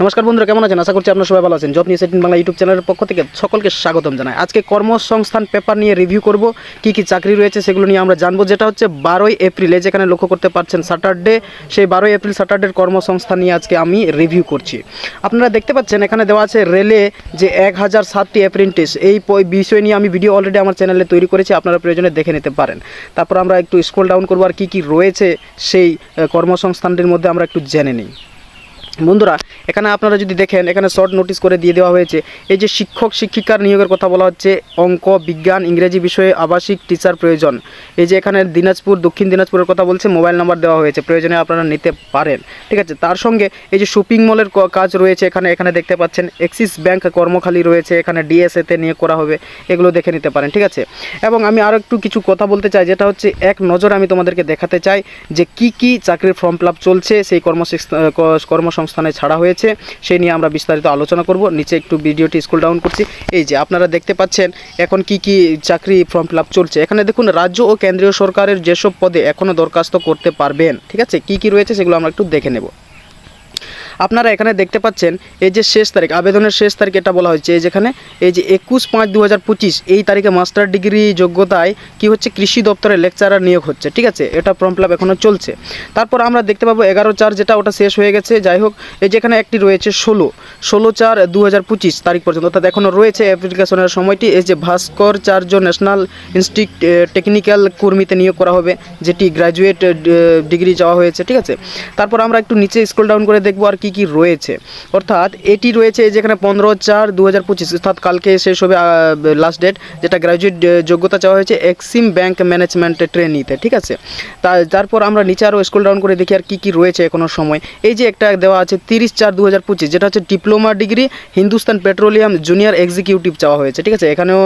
নমস্কার বন্ধুরা, কেমন আছেন? আশা করছি আপনারা সবাই ভালো আছেন। জব নিউজ 18 বাংলা ইউটিউব চ্যানেলের পক্ষ থেকে সকলকে স্বাগতম জানাই। আজকে কর্মসংস্থান পেপার নিয়ে রিভিউ করব, কি কি চাকরি রয়েছে সেগুলো নিয়ে আমরা জানবো। যেটা হচ্ছে 12ই এপ্রিলে, যেখানে লক্ষ্য করতে পারছেন স্যাটারডে, সেই 12ই এপ্রিল স্যাটারডের কর্মসংস্থান নিয়ে আজকে আমি রিভিউ করছি। আপনারা দেখতে পাচ্ছেন এখানে দেওয়া আছে রেলে যে 1007টি অ্যাপ্রেন্টিস, এই বিষয় নিয়ে আমি ভিডিও অলরেডি আমার চ্যানেলে তৈরি করেছি, আপনারা প্রয়োজনে দেখে নিতে পারেন। তারপর আমরা একটু স্ক্রল ডাউন করবো আর কি কি রয়েছে সেই কর্মসংস্থানটির মধ্যে আমরা একটু জেনে নিই। বন্ধুরা, এখানে আপনারা যদি দেখেন, এখানে শর্ট নোটিশ করে দিয়ে দেওয়া হয়েছে। এই যে শিক্ষক শিক্ষিকার নিয়োগের কথা বলা হচ্ছে, অঙ্ক, বিজ্ঞান, ইংরেজি বিষয়ে আবাসিক টিচার প্রয়োজন। এই যে এখানে দিনাজপুর, দক্ষিণ দিনাজপুরের কথা বলছে, মোবাইল নাম্বার দেওয়া হয়েছে, প্রয়োজনে আপনারা নিতে পারেন। ঠিক আছে, তার সঙ্গে এই যে শপিং মলের কাজ রয়েছে এখানে দেখতে পাচ্ছেন। অ্যাক্সিস ব্যাংক কর্মখালি রয়েছে, এখানে ডিএসএতে নিয়োগ করা হবে, এগুলো দেখে নিতে পারেন। ঠিক আছে, এবং আমি আরও একটু কিছু কথা বলতে চাই, যেটা হচ্ছে এক নজর আমি তোমাদেরকে দেখাতে চাই যে কি কি চাকরির ফর্ম ফিল আপ চলছে, সেই কর্মসংস্থানে ছাড়া হয়েছে, সেই নিয়ে আমরা বিস্তারিত আলোচনা করব। নিচে একটু ভিডিওটি স্ক্রল ডাউন করছি। এই যে আপনারা দেখতে পাচ্ছেন এখন কি কি চাকরি ফর্ম ফিল আপ চলছে। এখানে দেখুন, রাজ্য ও কেন্দ্রীয় সরকারের যেসব পদে এখনও দরখাস্ত করতে পারবেন। ঠিক আছে, কি কি রয়েছে সেগুলো আমরা একটু দেখে নেব। আপনারা এখানে দেখতে পাচ্ছেন এই যে শেষ তারিখ, আবেদনের শেষ তারিখ এটা বলা হয়েছে, যেখানে এই যে 21/5/2025 এই তারিখে মাস্টার ডিগ্রি যোগ্যতায় কি হচ্ছে, কৃষি দপ্তরে লেকচারার নিয়োগ হচ্ছে। ঠিক আছে, এটা ফর্ম ফিল আপ এখনও চলছে। তারপর আমরা দেখতে পাবো 11/4 যেটা, ওটা শেষ হয়ে গেছে। যাই হোক, এই যেখানে একটি রয়েছে 16/4/2025 তারিখ পর্যন্ত, অর্থাৎ এখনও রয়েছে অ্যাপ্লিকেশনের সময়টি। এই যে ভাস্করাচার্য ন্যাশনাল ইনস্টিটিউট টেকনিক্যাল কর্মীতে নিয়োগ করা হবে, যেটি গ্র্যাজুয়েট ডিগ্রি যাওয়া হয়েছে। ঠিক আছে, তারপর আমরা একটু নিচে স্ক্রল ডাউন করে দেখবো আর কি কি রয়েছে। অর্থাৎ এটি রয়েছে যেখানে 15/4/2025, অর্থাৎ কালকে শেষ হবে লাস্ট ডেট, যেটা গ্র্যাজুয়েট যোগ্যতা চাওয়া হয়েছে এক্সিম ব্যাংক ম্যানেজমেন্ট ট্রেনিতে। ঠিক আছে, তারপর আমরা নিচে আরও স্ক্রল ডাউন করে দেখি আর কি কি রয়েছে এখনো সময়। এই যে একটা দেওয়া আছে 30/4/2025, যেটা হচ্ছে diploma degree Hindustan petroleum junior executive চাওয়া হয়েছে। ঠিক আছে, এখানেও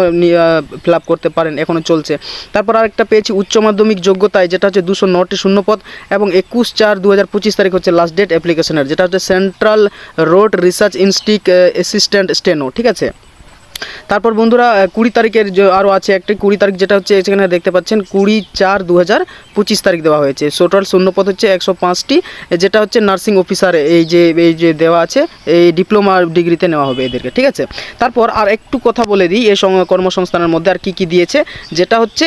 ফিল আপ করতে পারেন, এখনও চলছে। তারপর আরেকটা পেয়েছি উচ্চ মাধ্যমিক যোগ্যতায়, যেটা হচ্ছে 209টি শূন্যপদ, এবং 21/4/2025 তারিখ হচ্ছে লাস্ট ডেট অ্যাপ্লিকেশনের, যেটা হচ্ছে central road research institute assistant steno. ঠিক আছে, তারপর বন্ধুরা 20 তারিখের আরও আছে একটি 20 তারিখ, যেটা হচ্ছে সেখানে দেখতে পাচ্ছেন 20/4/2025 তারিখ দেওয়া হয়েছে। টোটাল শূন্যপদ হচ্ছে 105টি, যেটা হচ্ছে নার্সিং অফিসার, এই যে দেওয়া আছে, এই ডিপ্লোমা ডিগ্রিতে নেওয়া হবে এদেরকে। ঠিক আছে, তারপর আর একটু কথা বলে দিই এই কর্মসংস্থানের মধ্যে আর কি কি দিয়েছে, যেটা হচ্ছে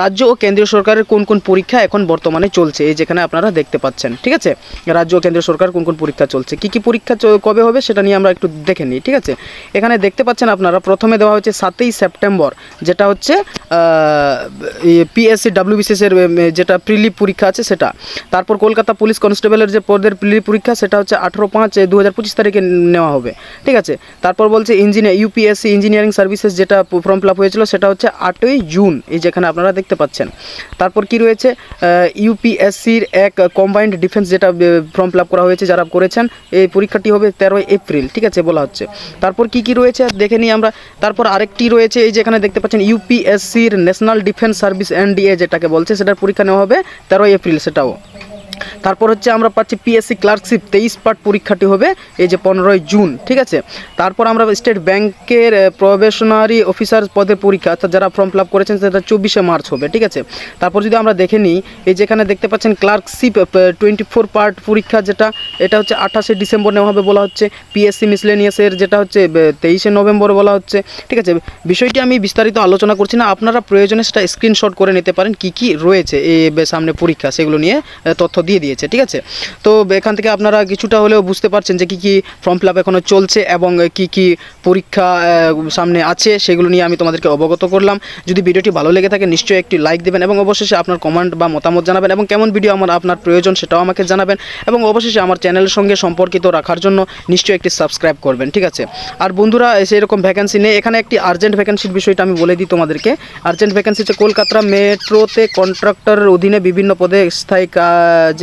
রাজ্য ও কেন্দ্রীয় সরকারের কোন কোন পরীক্ষা এখন বর্তমানে চলছে, এই যেখানে আপনারা দেখতে পাচ্ছেন। ঠিক আছে, রাজ্য ও কেন্দ্রীয় সরকার কোন কোন পরীক্ষা চলছে, কি কি পরীক্ষা কবে হবে সেটা নিয়ে আমরা একটু দেখে নিই। ঠিক আছে, এখানে দেখতে পাচ্ছেন আপনারা, প্রথমে দেওয়া হচ্ছে 7ই সেপ্টেম্বর, যেটা হচ্ছে পিএসসি WBCS এর যেটা প্রিলি পরীক্ষা আছে সেটা। তারপর কলকাতা পুলিশ কনস্টেবলের যে পদের প্রিলি পরীক্ষা, সেটা হচ্ছে 18/5/2025 তারিখে নেওয়া হবে। ঠিক আছে, তারপর বলছে UPSC ইঞ্জিনিয়ারিং সার্ভিসেস, যেটা ফর্ম ফিল আপ হয়েছিল, সেটা হচ্ছে 8ই জুন, এই যেখানে আপনারা দেখতে পাচ্ছেন। তারপর কি রয়েছে, UPSCর এক কম্বাইন্ড ডিফেন্স, যেটা ফর্ম ফিল আপ করা হয়েছে, যারা করেছেন, এই পরীক্ষাটি হবে 13ই এপ্রিল। ঠিক আছে, বলা হচ্ছে। তারপর কি কি রয়েছে দেখে নিই আমরা। তারপর আরেকটি রয়েছে, এই যেখানে দেখতে পাচ্ছেন UPSCর ন্যাশনাল ডিফেন্স সার্ভিস NDA যেটাকে বলছে, সেটার পরীক্ষা নেওয়া হবে 13ই এপ্রিল, সেটাও। তারপর হচ্ছে আমরা পাচ্ছি PSC ক্লার্কশিপ 23 পার্ট পরীক্ষাটি হবে এই যে 15ই জুন। ঠিক আছে, তারপর আমরা স্টেট ব্যাংকের প্রবেশনারি অফিসার পদের পরীক্ষা, অর্থাৎ যারা ফর্ম ফিল আপ করেছেন, সেটা 24শে মার্চ হবে। ঠিক আছে, তারপর যদি আমরা দেখে নিই, এই যেখানে দেখতে পাচ্ছেন ক্লার্কশিপ 24 পার্ট পরীক্ষা, যেটা এটা হচ্ছে 28শে ডিসেম্বর নেওয়া হবে বলা হচ্ছে। PSC মিসলেনিয়াসের যেটা হচ্ছে 23শে নভেম্বর বলা হচ্ছে। ঠিক আছে, বিষয়টি আমি বিস্তারিত আলোচনা করছি না, আপনারা প্রয়োজনে সেটা স্ক্রিনশট করে নিতে পারেন, কি কি রয়েছে এই সামনে পরীক্ষা, সেগুলো নিয়ে তথ্য দিয়ে দিয়েছে। ঠিক আছে, তো এখান থেকে আপনারা কিছুটা হলেও বুঝতে পারছেন যে কি কি ফর্ম ফিল আপ এখনও চলছে এবং কি কি পরীক্ষা সামনে আছে, সেগুলো নিয়ে আমি তোমাদেরকে অবগত করলাম। যদি ভিডিওটি ভালো লেগে থাকে নিশ্চয়ই একটি লাইক দেবেন, এবং অবশেষে আপনার কমেন্ট বা মতামত জানাবেন, এবং কেমন ভিডিও আপনার প্রয়োজন সেটাও আমাকে জানাবেন, এবং অবশেষে আমার চ্যানেলের সঙ্গে সম্পর্কিত রাখার জন্য নিশ্চয়ই একটি সাবস্ক্রাইব করবেন। ঠিক আছে, আর বন্ধুরা সেরকম ভ্যাকেন্সি নেই, এখানে একটি আর্জেন্ট ভ্যাকেন্সির বিষয়টা আমি বলে দিই তোমাদেরকে। আর্জেন্ট ভ্যাকেন্সি হচ্ছে কলকাতা মেট্রোতে কন্ট্রাক্টরের অধীনে বিভিন্ন পদে স্থায়ী কাজে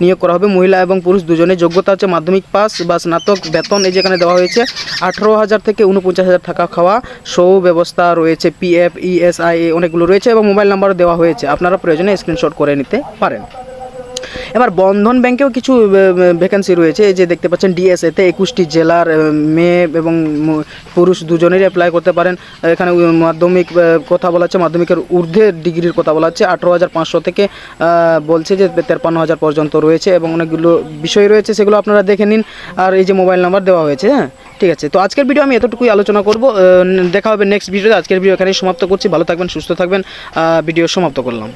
নিয়োগ করা হবে, মহিলা এবং পুরুষ দুজনে। যোগ্যতা হচ্ছে মাধ্যমিক পাস বা স্নাতক। বেতন এই যেখানে দেওয়া হয়েছে 18,000 থেকে 49,000 থাকা খাওয়া সুব্যবস্থা রয়েছে, PF ESI অনেকগুলো রয়েছে, এবং মোবাইল নাম্বারও দেওয়া হয়েছে, আপনারা প্রয়োজনে স্ক্রিনশট করে নিতে পারেন। এবার বন্ধন ব্যাংকেও কিছু ভ্যাকেন্সি রয়েছে, এই যে দেখতে পাচ্ছেন ডিএসএতে 21টি জেলার মেয়ে এবং পুরুষ দুজনেরই অ্যাপ্লাই করতে পারেন। এখানে মাধ্যমিক কথা বলা হচ্ছে, মাধ্যমিকের ঊর্ধ্বে ডিগ্রির কথা বলা হচ্ছে। 18,500 থেকে বলছে যে 53,000 পর্যন্ত রয়েছে এবং অনেকগুলো বিষয় রয়েছে, সেগুলো আপনারা দেখে নিন। আর এই যে মোবাইল নাম্বার দেওয়া হয়েছে। হ্যাঁ, ঠিক আছে। তো আজকের ভিডিও আমি এতটুকুই আলোচনা করব, দেখা হবে নেক্সট ভিডিওতে। আজকের ভিডিও এখানেই সমাপ্ত করছি। ভালো থাকবেন, সুস্থ থাকবেন, ভিডিও সমাপ্ত করলাম।